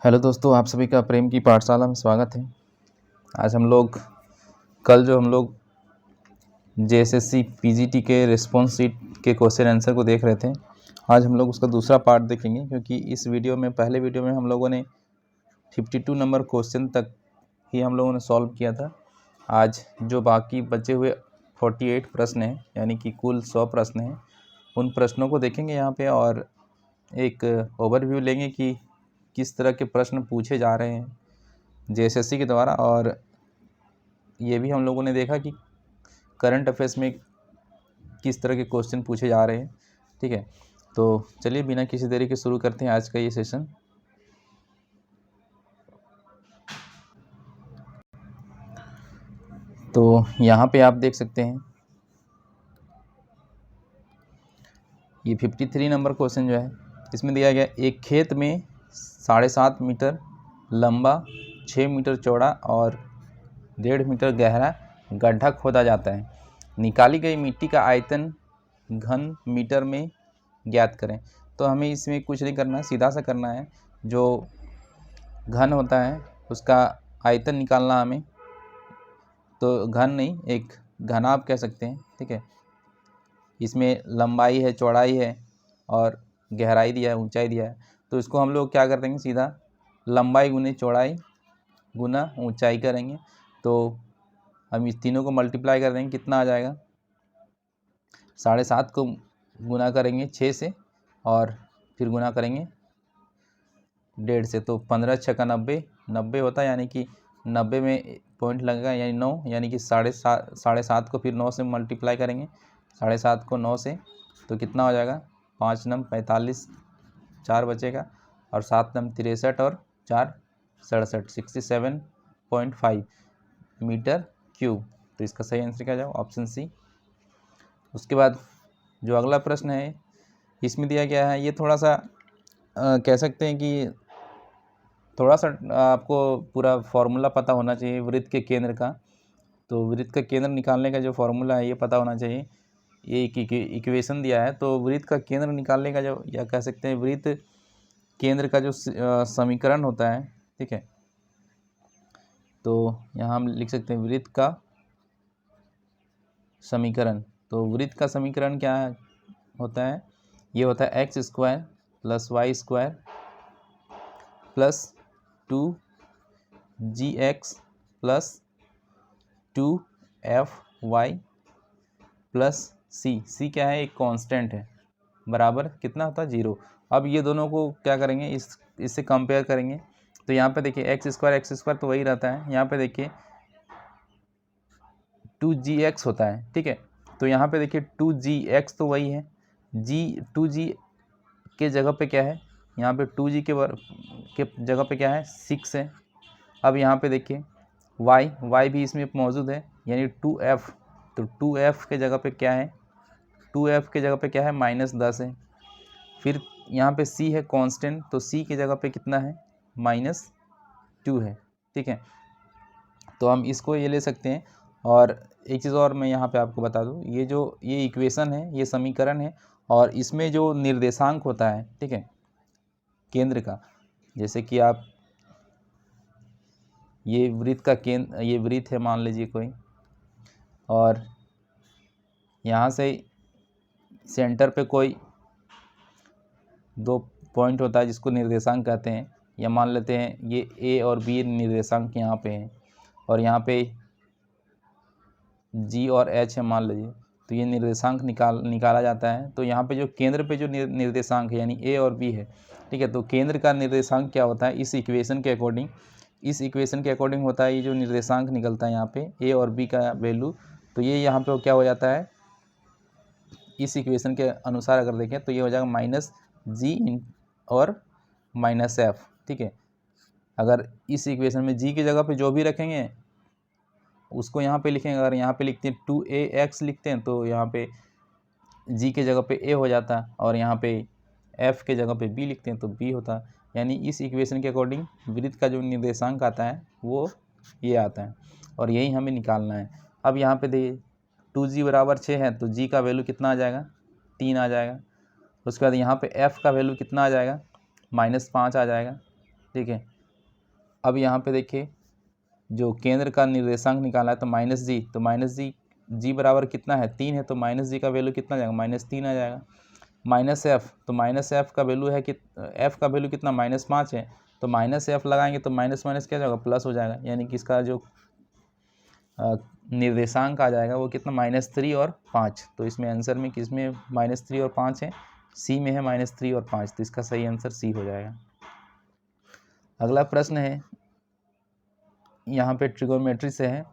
Hello दोस्तों, आप सभी का प्रेम की पाठशाला में स्वागत है। आज हम लोग कल जो हम लोग जेएसएससी पीजीटी के रिस्पॉन्स शीट के क्वेश्चन आंसर को देख रहे थे, आज हम लोग उसका दूसरा पार्ट देखेंगे, क्योंकि इस वीडियो में पहले वीडियो में हम लोगों ने 52 नंबर क्वेश्चन तक ही हम लोगों ने सॉल्व किया था। आज जो बाकी बचे हुए 48 प्रश्न हैं, यानी कि कुल 100 प्रश्न हैं, उन प्रश्नों को देखेंगे यहाँ पे और एक ओवरव्यू लेंगे कि किस तरह के प्रश्न पूछे जा रहे हैं जेएसएससी के द्वारा। और ये भी हम लोगों ने देखा कि करंट अफेयर्स में किस तरह के क्वेश्चन पूछे जा रहे हैं। ठीक है, तो चलिए बिना किसी देरी के शुरू करते हैं आज का ये सेशन। तो यहाँ पे आप देख सकते हैं ये 53 नंबर क्वेश्चन जो है, इसमें दिया गया एक खेत में 7.5 मीटर लंबा, 6 मीटर चौड़ा और 1.5 मीटर गहरा गड्ढा खोदा जाता है। निकाली गई मिट्टी का आयतन घन मीटर में ज्ञात करें। तो हमें इसमें कुछ नहीं करना है, सीधा सा करना है। जो घन होता है उसका आयतन निकालना हमें, तो घन नहीं, एक घनाभ कह सकते हैं। ठीक है, इसमें लंबाई है, चौड़ाई है और गहराई दिया है, ऊंचाई दिया है। तो इसको हम लोग क्या कर देंगे, सीधा लंबाई गुने चौड़ाई गुना ऊंचाई करेंगे। तो हम इस तीनों को मल्टीप्लाई कर देंगे, कितना आ जाएगा, 7.5 को गुना करेंगे 6 से और फिर गुना करेंगे 1.5 से, तो 15 × 6 = 90 होता है, यानी कि 90 में पॉइंट लगेगा, यानी 9, यानी कि 7.5 को फिर 9 से मल्टीप्लाई करेंगे, 7.5 को 9 से, तो कितना हो जाएगा, 5 × 9 = 45, 4 बचेगा और 7 × 9 = 63 और 4 = 67, 67.5 मीटर क्यूब। तो इसका सही आंसर क्या जाएगा, ऑप्शन सी। उसके बाद जो अगला प्रश्न है, इसमें दिया गया है, ये थोड़ा सा कह सकते हैं कि थोड़ा सा आपको पूरा फॉर्मूला पता होना चाहिए वृत्त के केंद्र का। तो वृत्त का केंद्र निकालने का जो फॉर्मूला है ये पता होना चाहिए। ये एक इक्वेशन दिया है, तो वृत्त का केंद्र निकालने का जो, या कह सकते हैं वृत्त केंद्र का जो समीकरण होता है, ठीक है, तो यहाँ हम लिख सकते हैं वृत्त का समीकरण। तो वृत्त का समीकरण क्या होता है, ये होता है x² + y² + 2gx + 2fy + c क्या है, एक कांस्टेंट है, बराबर कितना होता है, 0। अब ये दोनों को क्या करेंगे, इससे कंपेयर करेंगे। तो यहाँ पे देखिए x² तो वही रहता है, यहाँ पे देखिए 2gx होता है। ठीक है, तो यहाँ पे देखिए 2gx तो वही है, 2g के जगह पे क्या है, यहाँ पे 2g के जगह पे क्या है, 6 है। अब यहाँ पे देखिए y भी इसमें मौजूद है, यानी 2f, तो 2f के जगह पे क्या है, 2f के जगह पे क्या है, -10 है। फिर यहाँ पे c है कांस्टेंट, तो c की जगह पे कितना है, -2 है। ठीक है, तो हम इसको ये ले सकते हैं। और एक चीज़ और मैं यहाँ पे आपको बता दूँ, ये इक्वेशन है, ये समीकरण है, और इसमें जो निर्देशांक होता है, ठीक है, केंद्र का, जैसे कि आप ये वृत्त का केंद्र, ये वृत्त है मान लीजिए कोई, और यहाँ से सेंटर पे कोई 2 पॉइंट होता है जिसको निर्देशांक कहते हैं, या मान लेते हैं ये ए और बी निर्देशांक यहाँ पे हैं, और यहाँ पे जी और एच है मान लीजिए, तो ये निर्देशांक निकाला जाता है। तो यहाँ पे जो केंद्र पे जो निर्देशांक है, यानी ए और बी है, ठीक है, तो केंद्र का निर्देशांक क्या होता है, इस इक्वेशन के अकॉर्डिंग होता है, ये जो निर्देशांक निकलता है यहाँ पे ए और बी का वैल्यू, तो ये यहाँ पे क्या हो जाता है, इस इक्वेशन के अनुसार अगर देखें तो ये हो जाएगा -g और -f। ठीक है, अगर इस इक्वेशन में g की जगह पे जो भी रखेंगे उसको यहाँ पे लिखेंगे। अगर यहाँ पे लिखते हैं 2ax लिखते हैं, तो यहाँ पे g के जगह पे a हो जाता है, और यहाँ पे f के जगह पे b लिखते हैं तो b होता है। यानी इस इक्वेशन के अकॉर्डिंग वृत्त का जो निर्देशांक आता है वो ये आता है, और यही हमें निकालना है। अब यहाँ पे देखिए 2g = 6 है, तो g का वैल्यू कितना आ जाएगा, 3 आ जाएगा। उसके बाद यहाँ पे f का वैल्यू कितना आ जाएगा, -5 आ जाएगा। ठीक है, अब यहाँ पे देखिए जो केंद्र का निर्देशांक निकाला है तो माइनस जी, तो माइनस जी, जी बराबर कितना है 3 है, तो माइनस जी का वैल्यू कितना जाएगा -3 आ जाएगा। माइनस एफ, तो माइनस एफ का वैल्यू है कि एफ का वैल्यू कितना -5 है, तो माइनस एफ लगाएंगे तो माइनस माइनस क्या जाएगा प्लस हो जाएगा, यानी कि इसका जो निर्देशांक आ जाएगा वो कितना -3 और 5। तो इसमें आंसर में किसमें -3 और 5 है, सी में है -3 और 5, तो इसका सही आंसर सी हो जाएगा। अगला प्रश्न है यहाँ पे ट्रिगोनोमेट्री से है।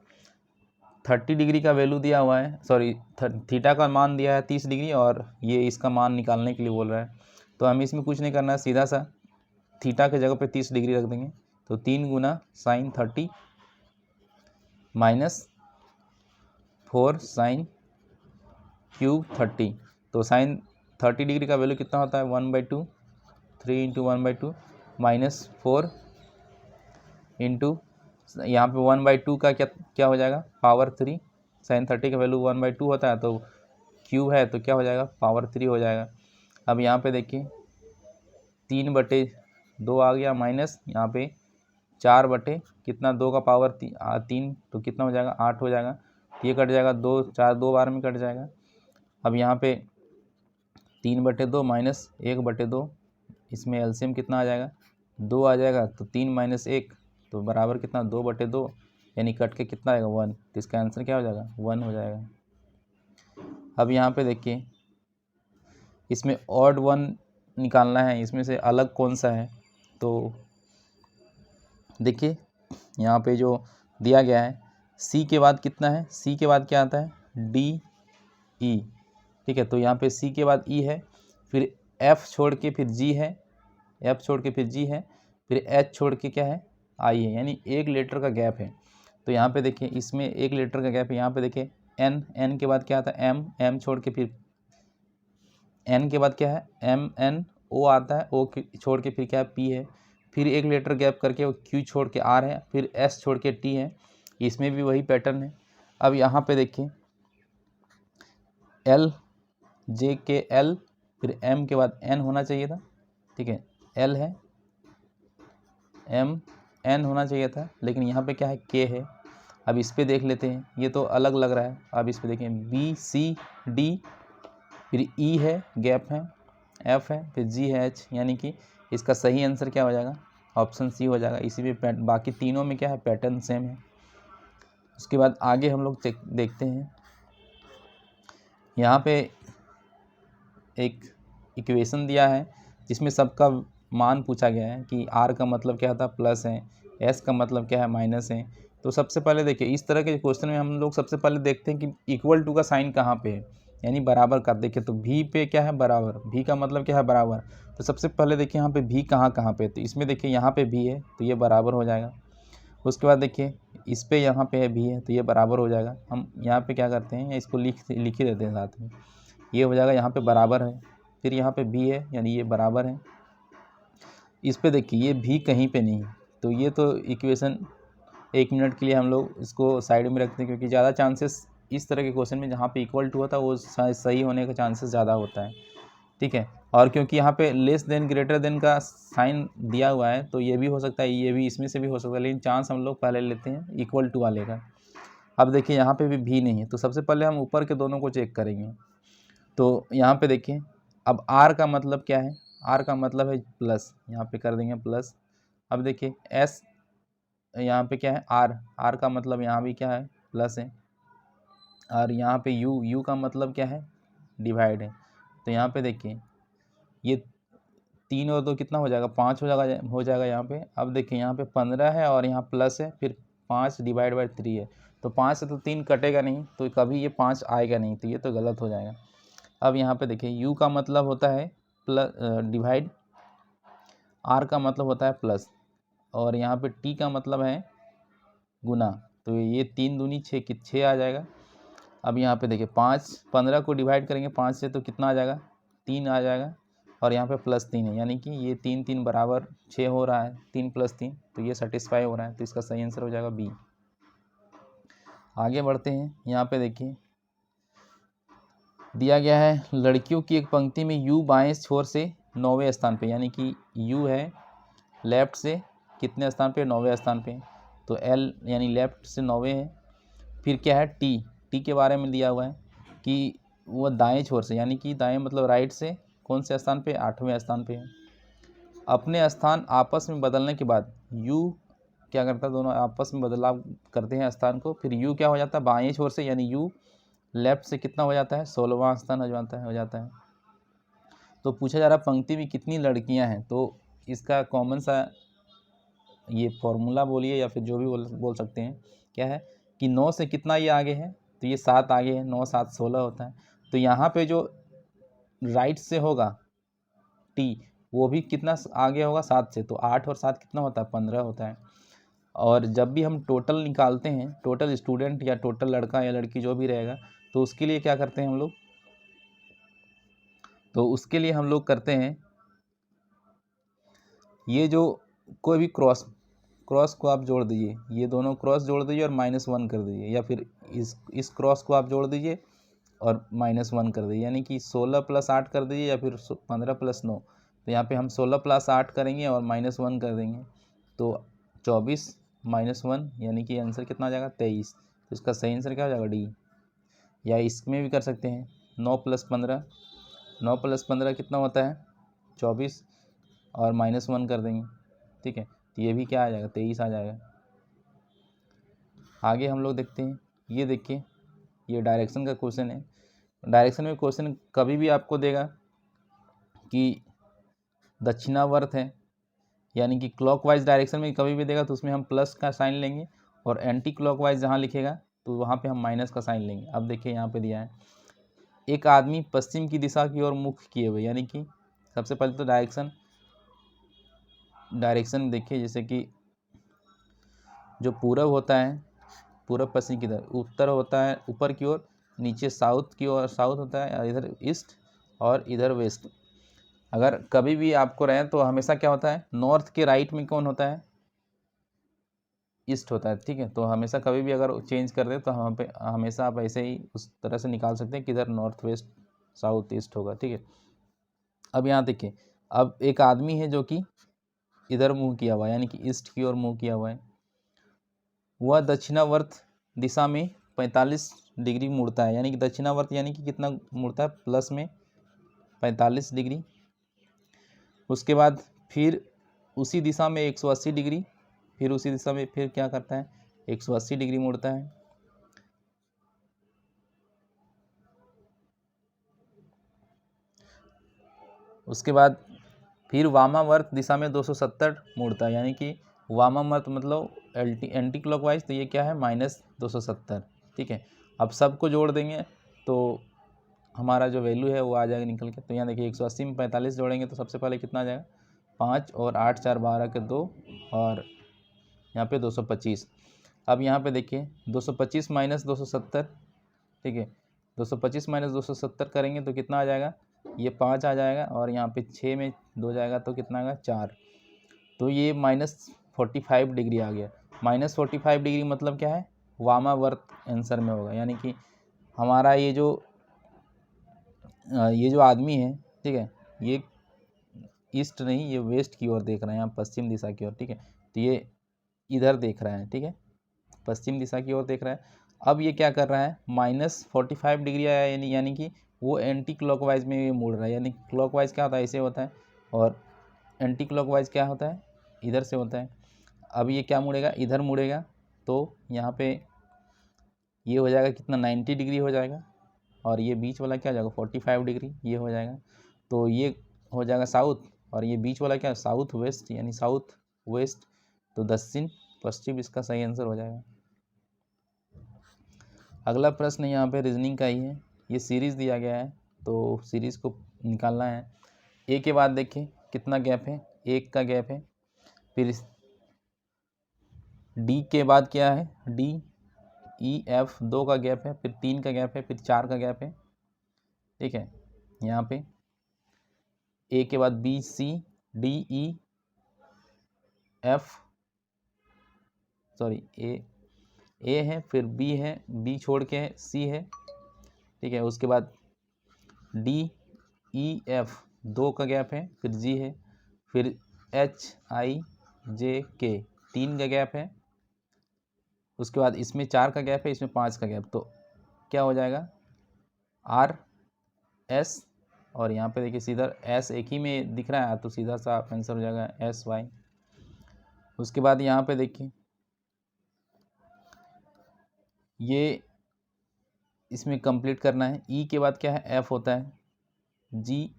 30 डिग्री का वैल्यू दिया हुआ है, सॉरी थीटा का मान दिया है 30 डिग्री और ये इसका मान निकालने के लिए बोल रहा है। तो हमें इसमें कुछ नहीं करना है, सीधा सा थीटा के जगह पे 30 डिग्री रख देंगे। तो 3 गुना साइन 30 माइनस 4 साइन क्यूब 30। तो साइन 30 डिग्री का वैल्यू कितना होता है 1/2, 3 इंटू 1/2 माइनस 4 इंटू यहाँ पे 1/2 का क्या हो जाएगा पावर 3। साइन 30 का वैल्यू 1/2 होता है, तो क्यूब है तो क्या हो जाएगा पावर 3 हो जाएगा। अब यहाँ पे देखिए 3/2 आ गया माइनस यहाँ पे 4 कितना 2 का पावर 3, तो कितना हो जाएगा 8 हो जाएगा। ये कट जाएगा 2, 4 2 बार में कट जाएगा। अब यहाँ पे 3/2 माइनस 1/2, इसमें एलसीएम कितना आ जाएगा 2 आ जाएगा, तो 3 माइनस 1 तो बराबर कितना 2/2, यानी कट के कितना आएगा 1, तो इसका आंसर क्या हो जाएगा 1 हो जाएगा। अब यहाँ पे देखिए इसमें ऑड 1 निकालना है, इसमें से अलग कौन सा है, तो देखिए यहाँ पे जो दिया गया है सी के बाद कितना है, सी के बाद क्या आता है डी ई, ठीक है। तो यहाँ पे सी के बाद ई है, फिर एफ छोड़ के फिर जी है, एफ छोड़ के फिर जी है, फिर एच छोड़ के क्या है आई है, यानी 1 लेटर का गैप है। तो यहाँ पे देखिए इसमें 1 लेटर का गैप है। यहाँ पे देखिए एन, एन के बाद क्या आता है एम, एम छोड़ के फिर एन के बाद क्या है एम एन ओ आता है, ओ छोड़ के फिर क्या है पी है, फिर 1 लेटर गैप करके वो क्यू छोड़ के आर है, फिर एस छोड़ के टी है, इसमें भी वही पैटर्न है। अब यहाँ पे देखिए एल, जे के एल, फिर एम के बाद एन होना चाहिए था, ठीक है, एल है, एम एन होना चाहिए था, लेकिन यहाँ पे क्या है के है। अब इस पे देख लेते हैं, ये तो अलग लग रहा है। अब इस पे देखें बी सी डी, फिर ई है गैप है, एफ है, फिर जी है एच, यानी कि इसका सही आंसर क्या हो जाएगा ऑप्शन सी हो जाएगा। इसी में बाकी तीनों में क्या है पैटर्न सेम है। उसके बाद आगे हम लोग देखते हैं, यहाँ पे एक इक्वेशन दिया है जिसमें सबका मान पूछा गया है कि आर का मतलब क्या होता है प्लस है, एस का मतलब क्या है माइनस है। तो सबसे पहले देखिए इस तरह के क्वेश्चन में हम लोग सबसे पहले देखते हैं कि इक्वल टू का साइन कहाँ पे है, यानी बराबर का। देखिए तो भी पे क्या है बराबर, भी का मतलब क्या है बराबर। तो सबसे पहले देखिए यहाँ पे भी कहाँ कहाँ पे, तो इसमें देखिए यहाँ पे भी है तो ये बराबर हो जाएगा। उसके बाद देखिए इस पे यहाँ पे है भी है तो ये बराबर हो जाएगा। हम यहाँ पे क्या करते हैं इसको लिख ही देते हैं साथ में, ये हो जाएगा यहाँ पे बराबर है, फिर यहाँ पे भी है यानी ये बराबर है। इस पे देखिए ये भी कहीं पे नहीं है, तो ये तो इक्वेशन 1 मिनट के लिए हम लोग इसको साइड में रखते हैं, क्योंकि ज़्यादा चांसेस इस तरह के क्वेश्चन में जहाँ पे इक्वल टू होता है वो सही होने का चांसेस ज़्यादा होता है, ठीक है। और क्योंकि यहाँ पे लेस देन ग्रेटर देन का साइन दिया हुआ है तो ये भी हो सकता है, ये भी इसमें से भी हो सकता है, लेकिन चांस हम लोग पहले लेते हैं इक्वल टू वाले का। अब देखिए यहाँ पे भी नहीं है, तो सबसे पहले हम ऊपर के दोनों को चेक करेंगे। तो यहाँ पे देखिए अब आर का मतलब क्या है, आर का मतलब है प्लस, यहाँ पे कर देंगे प्लस। अब देखिए एस, यहाँ पे क्या है आर, आर का मतलब यहाँ भी क्या है प्लस है, और यहाँ पे यू, यू का मतलब क्या है डिवाइड है। तो यहाँ पे देखिए ये 3 और 2 कितना हो जाएगा 5 हो जाएगा यहाँ पे। अब देखिए यहाँ पे 15 है और यहाँ प्लस है, फिर 5 डिवाइड बाई 3 है, तो 5 से तो 3 कटेगा नहीं, तो कभी ये 5 आएगा नहीं, तो ये तो गलत हो जाएगा। अब यहाँ पे देखिए u का मतलब होता है प्लस डिवाइड, r का मतलब होता है प्लस, और यहाँ पे t का मतलब है गुना, तो ये 3 दूनी 6 की 6 आ जाएगा। अब यहाँ पे देखिए 15 को डिवाइड करेंगे 5 से तो कितना आ जाएगा 3 आ जाएगा, और यहाँ पे प्लस 3 है, यानी कि ये 3 3 बराबर 6 हो रहा है, 3 + 3 तो ये सेटिस्फाई हो रहा है, तो इसका सही आंसर हो जाएगा बी। आगे बढ़ते हैं, यहाँ पे देखिए दिया गया है लड़कियों की एक पंक्ति में u बाएं छोर से 9वें स्थान पे, यानी कि u है लेफ्ट से कितने स्थान पे, 9वें स्थान पे। तो एल यानी लेफ्ट से 9वें है। फिर क्या है, टी के बारे में दिया हुआ है कि वो दाएं छोर से, यानी कि दाएं मतलब राइट से कौन से स्थान पे, 8वें स्थान पे है। अपने स्थान आपस में बदलने के बाद यू क्या करता है, दोनों आपस में बदलाव करते हैं स्थान को। फिर यू क्या हो जाता है, बाएं छोर से, यानी यू लेफ्ट से कितना हो जाता है, 16वां स्थान हो जाता है। तो पूछा जा रहा है पंक्ति में कितनी लड़कियां हैं, तो इसका कॉमन सा ये फॉर्मूला बोलिए या फिर जो भी बोल सकते हैं, क्या है कि 9 से कितना ये आगे है, तो ये 7 आगे है, 9 7 16 होता है। तो यहाँ पे जो राइट से होगा टी, वो भी कितना आगे होगा, 7 से। तो 8 और 7 कितना होता है, 15 होता है। और जब भी हम टोटल निकालते हैं, टोटल स्टूडेंट या टोटल लड़का या लड़की जो भी रहेगा, तो उसके लिए क्या करते हैं हम लोग, तो उसके लिए हम लोग करते हैं ये जो कोई भी क्रॉस को आप जोड़ दीजिए, ये दोनों क्रॉस जोड़ दीजिए और -1 कर दीजिए, या फिर इस क्रॉस को आप जोड़ दीजिए और -1 कर दीजिए, यानी कि 16 + 8 कर दीजिए या फिर 15 + 9। तो यहाँ पे हम 16 + 8 करेंगे और -1 कर देंगे, तो 24 -1 यानी कि आंसर कितना आ जाएगा, 23। तो इसका सही आंसर क्या हो जाएगा, डी। या इसमें भी कर सकते हैं 9 + 15, 9 + 15 कितना होता है, 24 और -1 कर देंगे, ठीक है। तो ये भी क्या आ जाएगा, 23 आ जाएगा। आगे हम लोग देखते हैं, ये देखिए, ये डायरेक्शन का क्वेश्चन है। डायरेक्शन में क्वेश्चन कभी भी आपको देगा कि दक्षिणावर्त है, यानी कि क्लॉकवाइज डायरेक्शन में कभी भी देगा तो उसमें हम प्लस का साइन लेंगे, और एंटी क्लॉकवाइज जहाँ लिखेगा तो वहाँ पे हम माइनस का साइन लेंगे। अब देखिए यहाँ पे दिया है, एक आदमी पश्चिम की दिशा की ओर मुख किए हुए, यानी कि सबसे पहले तो डायरेक्शन देखिए, जैसे कि जो पूरब होता है, पूरब पश्चिम की तरफ, उत्तर होता है ऊपर की ओर, नीचे साउथ की ओर साउथ होता है, और इधर ईस्ट और इधर वेस्ट। अगर कभी भी आपको रहे तो हमेशा क्या होता है, नॉर्थ के राइट में कौन होता है, ईस्ट होता है, ठीक है। तो हमेशा कभी भी अगर चेंज कर दे तो हम पे हमेशा आप ऐसे ही उस तरह से निकाल सकते हैं कि इधर नॉर्थ वेस्ट साउथ ईस्ट होगा, ठीक है। अब यहाँ देखिए, अब एक आदमी है जो कि इधर मुंह किया हुआ है, यानी कि ईस्ट की ओर मुंह किया हुआ है, वह दक्षिणावर्त दिशा में 45 डिग्री मुड़ता है, यानी कि दक्षिणावर्त यानी कि कितना मुड़ता है, प्लस में 45 डिग्री। उसके बाद फिर उसी दिशा में 180 डिग्री, फिर उसी दिशा में फिर क्या करता है, 180 डिग्री मुड़ता है। उसके बाद फिर वामावर्त दिशा में 270 मुड़ता है, यानी कि वामावर्त मतलब एंटी क्लॉकवाइज, तो ये क्या है, -270, ठीक है। अब सबको जोड़ देंगे तो हमारा जो वैल्यू है वो आ जाएगा निकल के। तो यहाँ देखिए 180 में 45 जोड़ेंगे तो सबसे पहले कितना आ जाएगा, 5 और 8 4 12 के 2, और यहाँ पे 225। अब यहाँ पे देखिए 225 - 270, ठीक है। 225 - 270 करेंगे तो कितना आ जाएगा, ये 5 आ जाएगा, और यहाँ पे 6 में 2 जाएगा तो कितना आएगा, 4। तो ये -45 डिग्री आ गया। -45 डिग्री मतलब क्या है, वामावर्त आंसर में होगा, यानी कि हमारा ये जो आदमी है, ठीक है, ये ईस्ट नहीं, ये वेस्ट की ओर देख रहा है, यहाँ पश्चिम दिशा की ओर, ठीक है। तो ये इधर देख रहा है, ठीक है, पश्चिम दिशा की ओर देख रहा है। अब ये क्या कर रहा है, -45 डिग्री आया, यानी कि वो एंटी क्लॉकवाइज में ये मुड़ रहा है, यानी क्लॉकवाइज क्या होता है, ऐसे होता है, और एंटी क्लॉकवाइज क्या होता है, इधर से होता है। अब ये क्या मुड़ेगा, इधर मुड़ेगा, तो यहाँ पे ये हो जाएगा कितना, 90 डिग्री हो जाएगा, और ये बीच वाला क्या हो जाएगा, 45 डिग्री ये हो जाएगा। तो ये हो जाएगा साउथ, और ये बीच वाला क्या, साउथ वेस्ट, यानी साउथ वेस्ट, तो दक्षिण पश्चिम इसका सही आंसर हो जाएगा। अगला प्रश्न यहाँ पे रीजनिंग का ही है, ये सीरीज़ दिया गया है तो सीरीज़ को निकालना है। ए के बाद देखिए कितना गैप है, 1 का गैप है, फिर डी के बाद क्या है, डी ई एफ 2 का गैप है, फिर 3 का गैप है, फिर 4 का गैप है, ठीक है। यहाँ पे ए के बाद B C D E F, sorry A है, फिर बी है, बी छोड़ के है, सी है, ठीक है। उसके बाद डी ई एफ 2 का गैप है, फिर जी है, फिर एच आई जे के 3 का गैप है, उसके बाद इसमें 4 का गैप है, इसमें 5 का गैप, तो क्या हो जाएगा आर एस, और यहाँ पे देखिए सीधा एस एक ही में दिख रहा है तो सीधा सा आंसर हो जाएगा एस वाई। उसके बाद यहाँ पे देखिए ये इसमें कंप्लीट करना है। ई के बाद क्या है एफ होता है, जी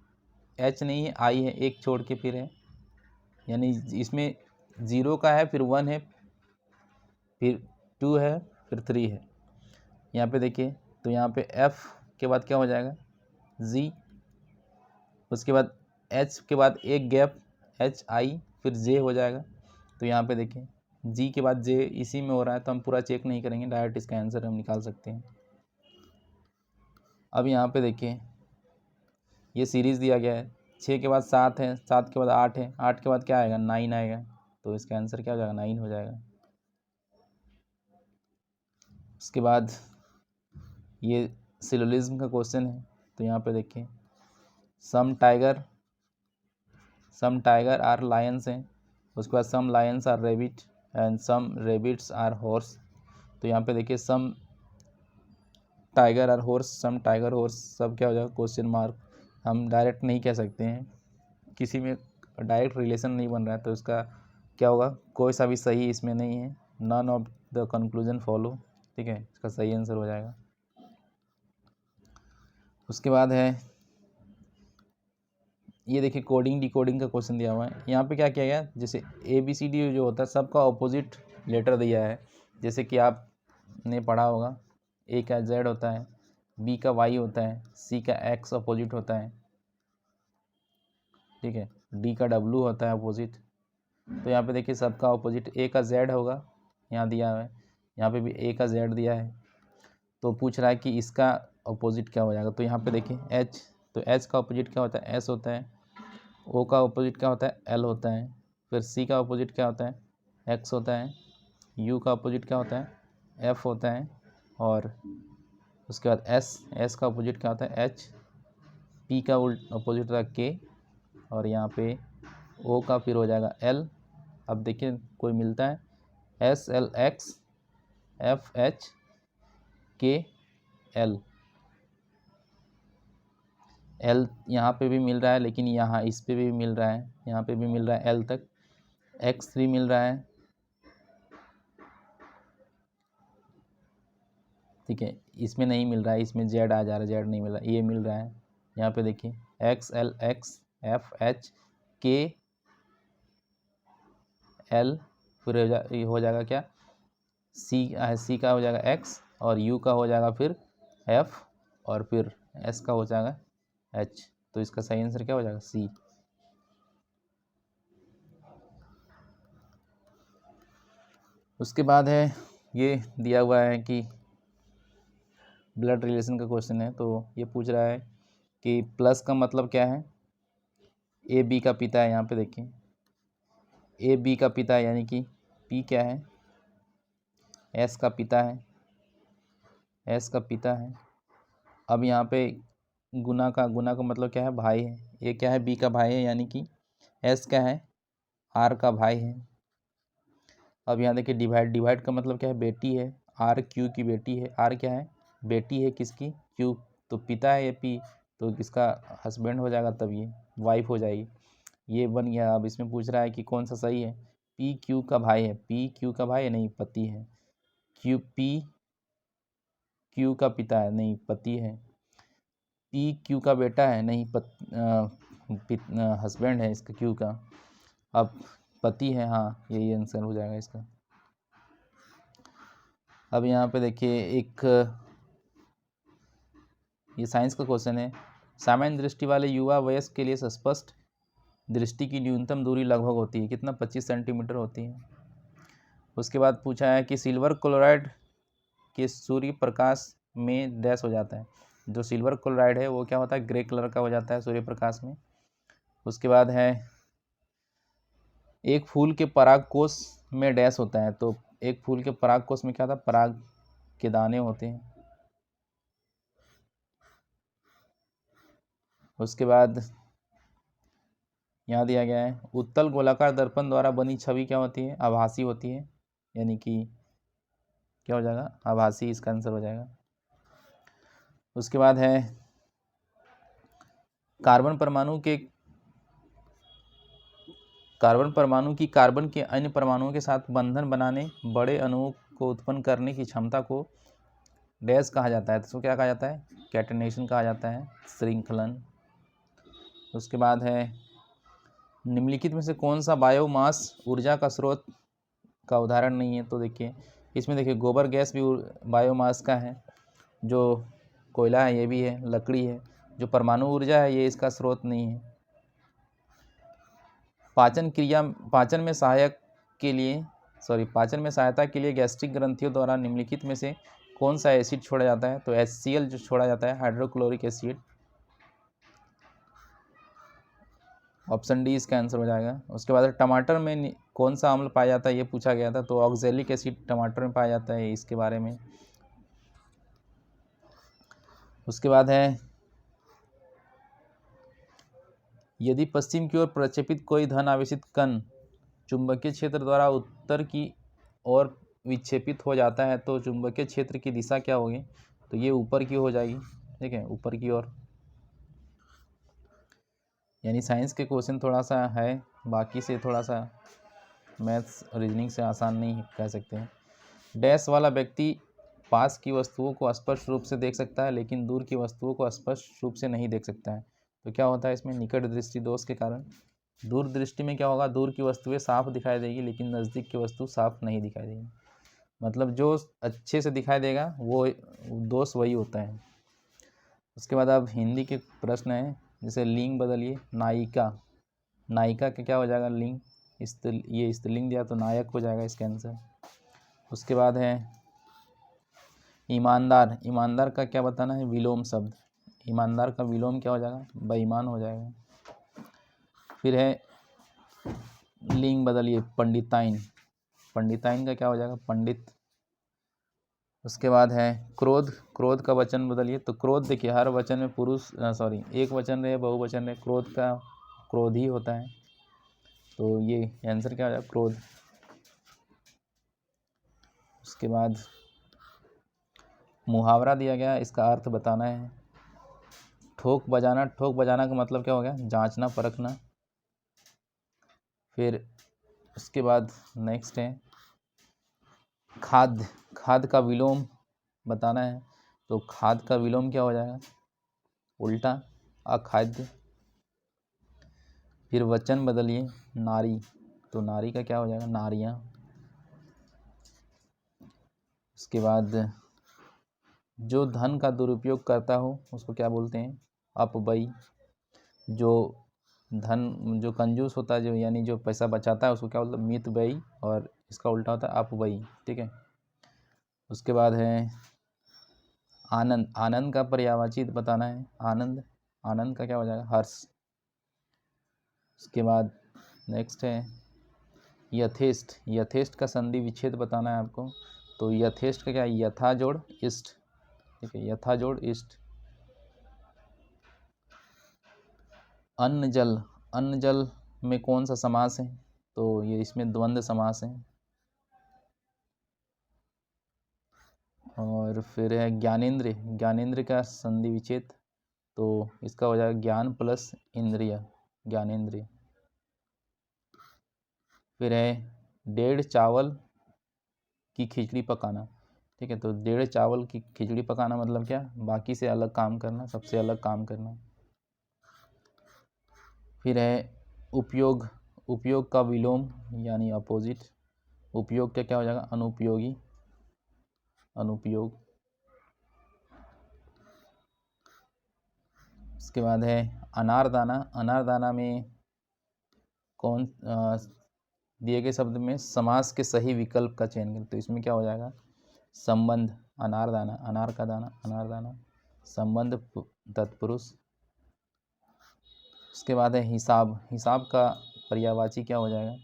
एच नहीं है, आई है, एक छोड़ के फिर है, यानी इसमें 0 का है, फिर 1 है, फिर 2 है, फिर 3 है। यहाँ पे देखिए तो यहाँ पे एफ के बाद क्या हो जाएगा जी, उसके बाद एच के बाद एक गैप एच आई, फिर जे हो जाएगा। तो यहाँ पे देखिए जी के बाद जे इसी में हो रहा है तो हम पूरा चेक नहीं करेंगे, डायरेक्ट इसका आंसर हम निकाल सकते हैं। अब यहाँ पे देखिए ये सीरीज़ दिया गया है, 6 के बाद 7 है, 7 के बाद 8 है, 8 के बाद क्या आएगा 9 आएगा, तो इसका आंसर क्या हो जाएगा 9 हो जाएगा। उसके बाद ये सिलोजिज्म का क्वेश्चन है, तो यहाँ पे देखिए सम टाइगर आर लायंस हैं, उसके बाद some lions are rabbit and some rabbits are horse. तो यहाँ पे देखिए some tiger are horse, some tiger horse, सब क्या हो जाएगा क्वेश्चन मार्क। हम डायरेक्ट नहीं कह सकते हैं, किसी में डायरेक्ट रिलेशन नहीं बन रहा है, तो इसका क्या होगा कोई सा भी सही इसमें नहीं है, none of the conclusion follow, ठीक है, इसका सही आंसर हो जाएगा। उसके बाद है ये देखिए कोडिंग डिकोडिंग का क्वेश्चन दिया हुआ है। यहाँ पे क्या किया गया, जैसे ABCD जो होता है सबका ऑपोजिट लेटर दिया है, जैसे कि आपने पढ़ा होगा A का Z होता है, B का Y होता है, C का X अपोजिट होता है, ठीक है, D का W होता है अपोजिट। तो यहाँ पे देखिए सबका अपोजिट A का Z होगा, यहाँ दिया है, यहाँ पे भी A का Z दिया है, तो पूछ रहा है कि इसका अपोजिट क्या हो जाएगा। तो यहाँ पे देखिए H, तो H का अपोजिट क्या होता है S होता है, O का अपोजिट क्या होता है L होता है, फिर C का अपोजिट क्या होता है X होता है, U का अपोजिट क्या होता है F होता है, और उसके बाद S का अपोजिट क्या होता है H, P का अपोजिट होता है K, और यहाँ पे O का फिर हो जाएगा L। अब देखिए कोई मिलता है SLX FH KL, L यहाँ पे भी मिल रहा है, लेकिन यहाँ इस पे भी मिल रहा है, यहाँ पे भी मिल रहा है L तक, X3 मिल रहा है, ठीक है, इसमें नहीं मिल रहा है, इसमें Z आ जा रहा है, Z नहीं मिल रहा, ये मिल रहा है। यहाँ पे देखिए XLX FH KL, फिर हो जाएगा क्या C का हो जाएगा X, और U का हो जाएगा फिर F, और फिर S का हो जाएगा H। तो इसका सही आंसर क्या हो जाएगा C। उसके बाद है ये दिया हुआ है कि ब्लड रिलेशन का क्वेश्चन है, तो ये पूछ रहा है कि प्लस का मतलब क्या है, ए बी का पिता है, यहाँ पे देखिए ए बी का पिता है, यानी कि P क्या है S का पिता है, S का पिता है। अब यहाँ पे गुना का मतलब क्या है भाई है, ये क्या है B का भाई है, यानी कि S क्या है R का भाई है। अब यहाँ देखिए डिवाइड का मतलब क्या है बेटी है, R Q की बेटी है, R क्या है बेटी है किसकी Q, तो पिता है ये P, तो किसका हस्बैंड हो जाएगा, तब ये वाइफ हो जाएगी, ये बन गया। अब इसमें पूछ रहा है कि कौन सा सही है, P Q का भाई है, P Q का भाई है नहीं पति है, P Q का पिता है नहीं पति है, P Q का बेटा है नहीं हस्बैंड है इसका Q का, अब पति है, हाँ यही आंसर हो जाएगा इसका। अब यहाँ पे देखिए एक ये साइंस का क्वेश्चन है, सामान्य दृष्टि वाले युवा वयस्क के लिए स्पष्ट दृष्टि की न्यूनतम दूरी लगभग होती है कितना 25 सेंटीमीटर होती है। उसके बाद पूछा है कि सिल्वर क्लोराइड के सूर्य प्रकाश में डैश हो जाता है, जो सिल्वर क्लोराइड है वो क्या होता है ग्रे कलर का हो जाता है सूर्य प्रकाश में। उसके बाद है एक फूल के परागकोश में डैश होता है, तो एक फूल के परागकोश में क्या होता है पराग के दाने होते हैं। उसके बाद यहाँ दिया गया है उत्तल गोलाकार दर्पण द्वारा बनी छवि क्या होती है, आभासी होती है, यानी कि क्या हो जाएगा, आभासी, इसका आंसर हो जाएगा। उसके बाद है कार्बन परमाणु की कार्बन के अन्य परमाणुओं के साथ बंधन बनाने बड़े अणुओं को उत्पन्न करने की क्षमता को डैश कहा जाता है, तो इसको क्या कहा जाता है, कैटेनेशन कहा जाता है, श्रृंखलन। उसके बाद है निम्नलिखित में से कौन सा बायोमास ऊर्जा का स्रोत का उदाहरण नहीं है, तो देखिए इसमें देखिए गोबर गैस भी बायोमास का है, जो कोयला है ये भी है, लकड़ी है, जो परमाणु ऊर्जा है ये इसका स्रोत नहीं है। पाचन में सहायता के लिए गैस्ट्रिक ग्रंथियों द्वारा निम्नलिखित में से कौन सा एसिड छोड़ा जाता है, तो HCl जो छोड़ा जाता है, हाइड्रोक्लोरिक एसिड, ऑप्शन डी इसका आंसर हो जाएगा। उसके बाद टमाटर में कौन सा अम्ल पाया जाता है, ये पूछा गया था, तो ऑक्जेलिक एसिड टमाटर में पाया जाता है, इसके बारे में। उसके बाद है यदि पश्चिम की ओर प्रक्षेपित कोई धन आवेशित कण चुंबकीय क्षेत्र द्वारा उत्तर की ओर विक्षेपित हो जाता है तो चुंबकीय क्षेत्र की दिशा क्या होगी, तो ये ऊपर की हो जाएगी, ठीक है, ऊपर की ओर। यानी साइंस के क्वेश्चन थोड़ा सा है, बाकी से थोड़ा सा मैथ्स रीजनिंग से आसान नहीं कह सकते हैं। डैश वाला व्यक्ति पास की वस्तुओं को स्पष्ट रूप से देख सकता है लेकिन दूर की वस्तुओं को स्पष्ट रूप से नहीं देख सकता है, तो क्या होता है इसमें, निकट दृष्टि दोष के कारण। दूर दृष्टि में क्या होगा, दूर की वस्तुएं साफ दिखाई देगी लेकिन नज़दीक की वस्तु साफ नहीं दिखाई देगी, मतलब जो अच्छे से दिखाई देगा वो दोष वही होता है। उसके बाद अब हिंदी के प्रश्न हैं, जैसे लिंग बदलिए, नायिका, नायिका का क्या हो जाएगा, लिंग, ये स्त्रीलिंग दिया तो नायक हो जाएगा इसका आंसर। उसके बाद है ईमानदार, ईमानदार का क्या बताना है, विलोम शब्द, ईमानदार का विलोम क्या हो जाएगा, बेईमान हो जाएगा। फिर है लिंग बदलिए, पंडिताइन, पंडिताइन का क्या हो जाएगा, पंडित। उसके बाद है क्रोध, क्रोध का वचन बदलिए, तो क्रोध देखिए हर वचन में एक वचन रहे बहुवचन रहे, क्रोध का क्रोध ही होता है, तो ये आंसर क्या हो जाएगा, क्रोध। उसके बाद मुहावरा दिया गया, इसका अर्थ बताना है। ठोक बजाना, ठोक बजाना का मतलब क्या हो गया, जांचना परखना। फिर उसके बाद नेक्स्ट है खाद्य, खाद्य का विलोम बताना है, तो खाद्य का विलोम क्या हो जाएगा, उल्टा, अखाद्य। फिर वचन बदलिए, नारी, तो नारी का क्या हो जाएगा, नारियां। उसके बाद जो धन का दुरुपयोग करता हो उसको क्या बोलते हैं, अपव्ययी। जो धन, जो कंजूस होता है, जो यानी जो पैसा बचाता है उसको क्या बोलते हैं, मितव्ययी, और इसका उल्टा होता है अपव्ययी, ठीक है। उसके बाद है आनंद, आनंद का पर्यायवाची बताना है, आनंद, आनंद का क्या हो जाएगा, हर्ष। उसके बाद नेक्स्ट है यथेष्ट, यथेष्ट का संधि विच्छेद बताना है आपको, तो यथेष्ट का क्या है, यथा जोड़ इष्ट, ठीक है, यथा जोड़ इष्ट। अन्न जल, अन्न जल में कौन सा समास है, तो ये इसमें द्वंद्व समास है। और फिर है ज्ञानेंद्र, ज्ञानेंद्र का संधि विच्छेद, तो इसका हो जाएगा ज्ञान प्लस इंद्रिय, ज्ञानेंद्रिय। फिर है डेढ़ चावल की खिचड़ी पकाना, ठीक है, तो डेढ़ चावल की खिचड़ी पकाना मतलब क्या, बाकी से अलग काम करना, सबसे अलग काम करना। फिर है उपयोग, उपयोग का विलोम यानी अपोजिट, उपयोग का क्या हो जाएगा, अनुपयोगी, अनुपयोग। उसके बाद है अनारदाना, अनारदाना में कौन दिए गए शब्द में समास के सही विकल्प का चयन करें, तो इसमें क्या हो जाएगा, संबंध, अनारदाना, अनार का दाना, अनारदाना, संबंध तत्पुरुष। उसके बाद है हिसाब, हिसाब का पर्यायवाची क्या हो जाएगा,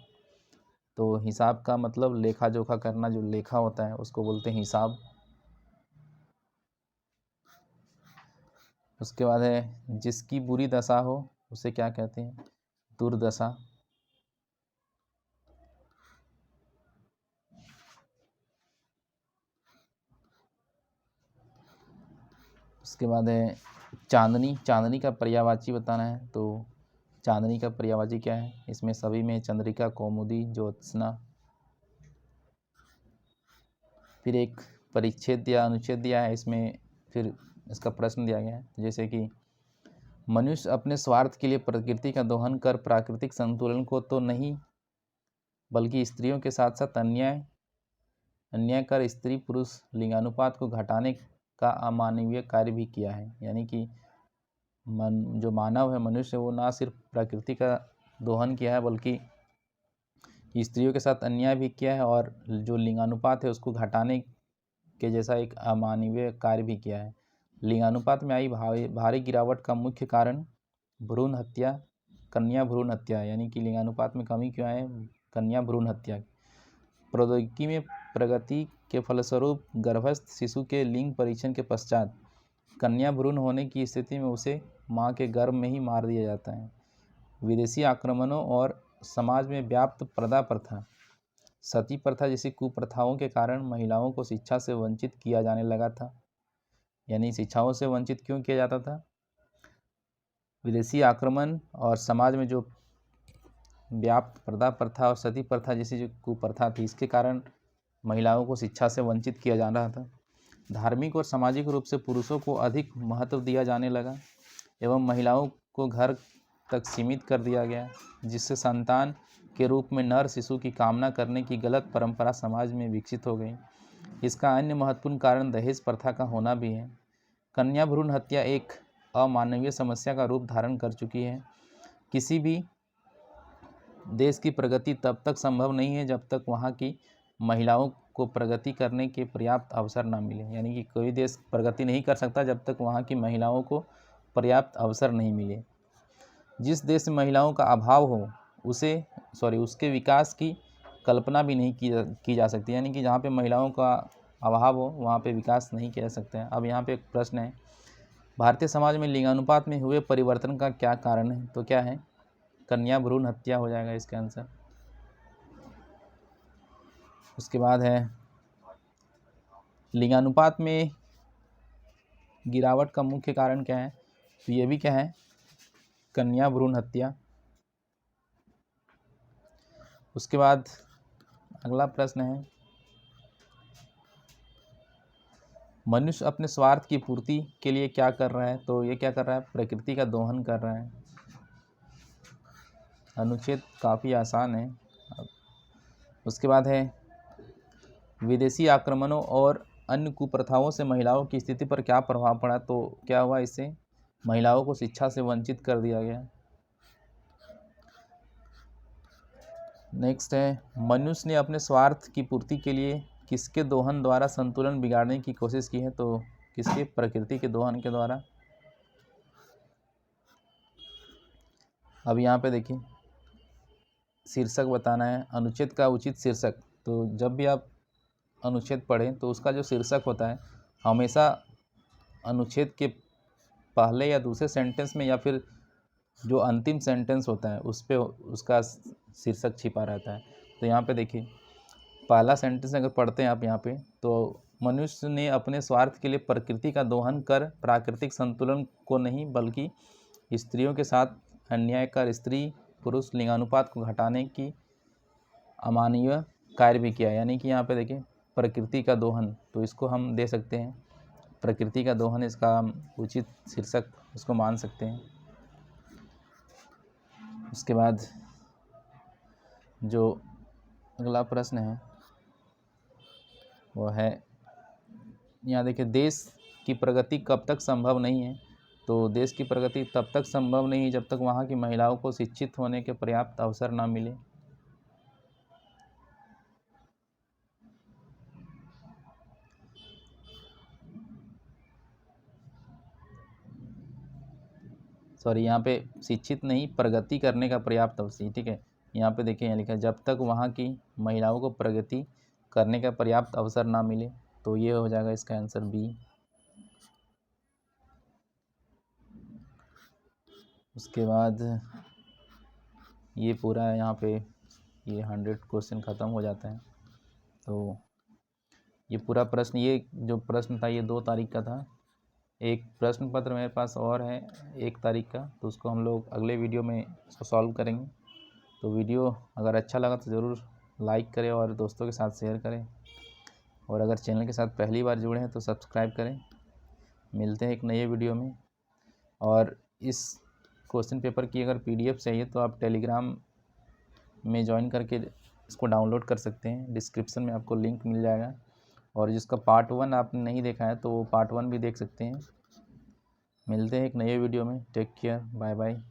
तो हिसाब का मतलब लेखा जोखा करना, जो लेखा होता है उसको बोलते हैं हिसाब। उसके बाद है जिसकी बुरी दशा हो उसे क्या कहते हैं, दुर्दशा। उसके बाद है चांदनी। चांदनी का पर्यायवाची बताना है, तो चांदनी का पर्यायवाची क्या है? इसमें सभी में चंद्रिका, कौमुदी, ज्योत्सना। फिर एक परिच्छेद या अनुच्छेद दिया है, इसमें फिर इसका प्रश्न दिया गया है, जैसे कि मनुष्य अपने स्वार्थ के लिए प्रकृति का दोहन कर प्राकृतिक संतुलन को तो नहीं बल्कि स्त्रियों के साथ साथ अन्याय कर स्त्री पुरुष लिंगानुपात को घटाने का अमानवीय कार्य भी किया है। यानी कि जो मानव है, मनुष्य, वो ना सिर्फ प्रकृति का दोहन किया है बल्कि स्त्रियों के साथ अन्याय भी किया है और जो लिंगानुपात है उसको घटाने के जैसा एक अमानवीय कार्य भी किया है। लिंगानुपात में आई भारी गिरावट का मुख्य कारण भ्रूण हत्या, कन्या भ्रूण हत्या, यानी कि लिंगानुपात में कमी क्यों आए? कन्या भ्रूण हत्या। प्रौद्योगिकी में प्रगति के फलस्वरूप गर्भस्थ शिशु के लिंग परीक्षण के पश्चात कन्या भ्रूण होने की स्थिति में उसे मां के गर्भ में ही मार दिया जाता है। विदेशी आक्रमणों और समाज में व्याप्त प्रदा प्रथा, सती प्रथा जैसी कुप्रथाओं के कारण महिलाओं को शिक्षा से वंचित किया जाने लगा था। यानी शिक्षाओं से वंचित क्यों किया जाता था? विदेशी आक्रमण और समाज में जो व्याप्त प्रदा प्रथा और सती प्रथा जैसी जो कुप्रथा थी, इसके कारण महिलाओं को शिक्षा से वंचित किया जा रहा था। धार्मिक और सामाजिक रूप से पुरुषों को अधिक महत्व दिया जाने लगा एवं महिलाओं को घर तक सीमित कर दिया गया, जिससे संतान के रूप में नर शिशु की कामना करने की गलत परंपरा समाज में विकसित हो गई। इसका अन्य महत्वपूर्ण कारण दहेज प्रथा का होना भी है। कन्या भ्रूण हत्या एक अमानवीय समस्या का रूप धारण कर चुकी है। किसी भी देश की प्रगति तब तक संभव नहीं है जब तक वहाँ की महिलाओं को प्रगति करने के पर्याप्त अवसर न मिले। यानी कि कोई देश प्रगति नहीं कर सकता जब तक वहाँ की महिलाओं को पर्याप्त अवसर नहीं मिले। जिस देश में महिलाओं का अभाव हो उसके विकास की कल्पना भी नहीं की जा सकती। यानी कि जहाँ पे महिलाओं का अभाव हो वहाँ पे विकास नहीं किया जा सकता है। अब यहाँ पे एक प्रश्न है, भारतीय समाज में लिंगानुपात में हुए परिवर्तन का क्या कारण है? तो क्या है? कन्या भ्रूण हत्या हो जाएगा इसका आंसर। उसके बाद है लिंगानुपात में गिरावट का मुख्य कारण क्या है? तो ये भी क्या है? कन्या भ्रूण हत्या। उसके बाद अगला प्रश्न है, मनुष्य अपने स्वार्थ की पूर्ति के लिए क्या कर रहा है? तो ये क्या कर रहा है? प्रकृति का दोहन कर रहा है। अनुच्छेद काफ़ी आसान है। उसके बाद है विदेशी आक्रमणों और अन्य कुप्रथाओं से महिलाओं की स्थिति पर क्या प्रभाव पड़ा? तो क्या हुआ? इससे महिलाओं को शिक्षा से वंचित कर दिया गया। नेक्स्ट है, मनुष्य ने अपने स्वार्थ की पूर्ति के लिए किसके दोहन द्वारा संतुलन बिगाड़ने की कोशिश की है? तो किसके? प्रकृति के दोहन के द्वारा। अब यहाँ पे देखिए, शीर्षक बताना है, अनुच्छेद का उचित शीर्षक। तो जब भी आप अनुच्छेद पढ़ें तो उसका जो शीर्षक होता है हमेशा अनुच्छेद के पहले या दूसरे सेंटेंस में या फिर जो अंतिम सेंटेंस होता है उस पे उसका शीर्षक छिपा रहता है। तो यहाँ पे देखिए, पहला सेंटेंस अगर पढ़ते हैं आप यहाँ पे, तो मनुष्य ने अपने स्वार्थ के लिए प्रकृति का दोहन कर प्राकृतिक संतुलन को नहीं बल्कि स्त्रियों के साथ अन्याय कर स्त्री पुरुष लिंगानुपात को घटाने की अमानवीय कार्य भी किया। यानी कि यहाँ पे देखिए प्रकृति का दोहन, तो इसको हम दे सकते हैं प्रकृति का दोहन, इसका हम उचित शीर्षक उसको मान सकते हैं। उसके बाद जो अगला प्रश्न है वो है, यहाँ देखिए, देश की प्रगति कब तक संभव नहीं है? तो देश की प्रगति तब तक संभव नहीं है जब तक वहाँ की महिलाओं को शिक्षित होने के पर्याप्त अवसर ना मिले। सॉरी, यहाँ पे शिक्षित नहीं, प्रगति करने का पर्याप्त अवसर। ठीक है, यहाँ पे देखिए, यहाँ लिखा है जब तक वहाँ की महिलाओं को प्रगति करने का पर्याप्त अवसर ना मिले। तो ये हो जाएगा इसका आंसर बी। उसके बाद ये पूरा यहाँ पे ये 100 क्वेश्चन ख़त्म हो जाता है। तो ये पूरा प्रश्न, ये जो प्रश्न था ये 2 तारीख का था। एक प्रश्न पत्र मेरे पास और है 1 तारीख का, तो उसको हम लोग अगले वीडियो में इसको सॉल्व करेंगे। तो वीडियो अगर अच्छा लगा तो ज़रूर लाइक करें और दोस्तों के साथ शेयर करें, और अगर चैनल के साथ पहली बार जुड़े हैं तो सब्सक्राइब करें। मिलते हैं एक नए वीडियो में। और इस क्वेश्चन पेपर की अगर PDF चाहिए तो आप टेलीग्राम में ज्वाइन करके इसको डाउनलोड कर सकते हैं। डिस्क्रिप्शन में आपको लिंक मिल जाएगा, और जिसका पार्ट 1 आपने नहीं देखा है तो वो पार्ट 1 भी देख सकते हैं। मिलते हैं एक नए वीडियो में। Take care, bye bye.